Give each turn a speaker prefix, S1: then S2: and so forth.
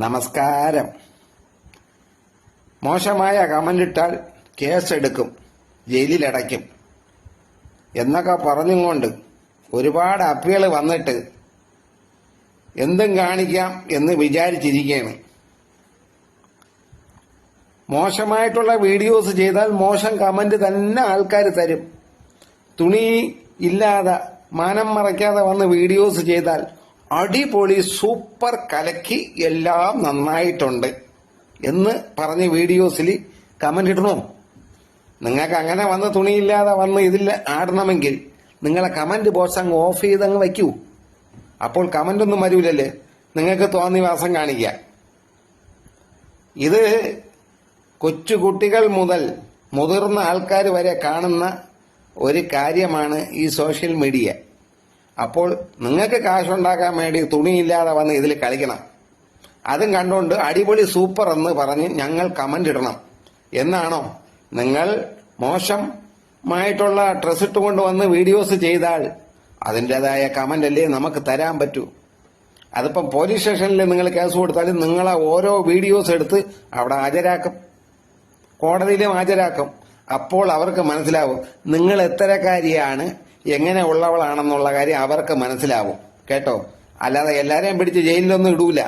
S1: നമസ്കാരം. മോശമായ കമന്റിട്ടാൽ കേസെടുക്കും, ജയിലിലടയ്ക്കും എന്നൊക്കെ പറഞ്ഞുകൊണ്ട് ഒരുപാട് അപ്പീൽ വന്നിട്ട് എന്തും കാണിക്കാം എന്ന് വിചാരിച്ചിരിക്കുകയാണ്. മോശമായിട്ടുള്ള വീഡിയോസ് ചെയ്താൽ മോശം കമന്റ് തന്നെ ആൾക്കാർ തരും. തുണി ഇല്ലാതെ മാനം മറയ്ക്കാതെ വന്ന് വീഡിയോസ് ചെയ്താൽ അടിപൊളി സൂപ്പർ കലക്കി എല്ലാം നന്നായിട്ടുണ്ട് എന്ന് പറഞ്ഞ് വീഡിയോസിൽ കമന്റ് ഇടണോ? നിങ്ങൾക്ക് അങ്ങനെ വന്ന് തുണിയില്ലാതെ വന്ന് ഇതിൽ ആടണമെങ്കിൽ നിങ്ങളെ കമന്റ് ബോക്സ് അങ്ങ് ഓഫ് ചെയ്തങ്ങ് വയ്ക്കൂ. അപ്പോൾ കമന്റ് ഒന്നും വരൂലല്ലേ, നിങ്ങൾക്ക് തോന്നിവാസം കാണിക്കുക. ഇത് കൊച്ചുകുട്ടികൾ മുതൽ മുതിർന്ന ആൾക്കാർ വരെ കാണുന്ന ഒരു കാര്യമാണ് ഈ സോഷ്യൽ മീഡിയ. അപ്പോൾ നിങ്ങൾക്ക് കാശുണ്ടാക്കാൻ വേണ്ടി തുണിയില്ലാതെ വന്ന് ഇതിൽ കളിക്കണം. അതും കണ്ടുകൊണ്ട് അടിപൊളി സൂപ്പർ എന്ന് പറഞ്ഞ് ഞങ്ങൾ കമന്റ് ഇടണം എന്നാണോ? നിങ്ങൾ മോശമായിട്ടുള്ള ഡ്രസ് ഇട്ടുകൊണ്ട് വന്ന് വീഡിയോസ് ചെയ്താൽ അതിൻ്റെതായ കമന്റ് അല്ലേ നമുക്ക് തരാൻ പറ്റൂ. അതിപ്പം പോലീസ് സ്റ്റേഷനിൽ നിങ്ങൾ കേസ് കൊടുത്താലും നിങ്ങളെ ഓരോ വീഡിയോസ് എടുത്ത് അവിടെ ഹാജരാക്കും, കോടതിയിലും ഹാജരാക്കും. അപ്പോൾ അവർക്ക് മനസ്സിലാവും നിങ്ങൾ എത്തരക്കാരിയാണ്, എങ്ങനെ ഉള്ളവളാണെന്നുള്ള കാര്യം അവർക്ക് മനസ്സിലാവും കേട്ടോ. അല്ലാതെ എല്ലാരെയും പിടിച്ച് ജയിലിലൊന്നും ഇടൂല.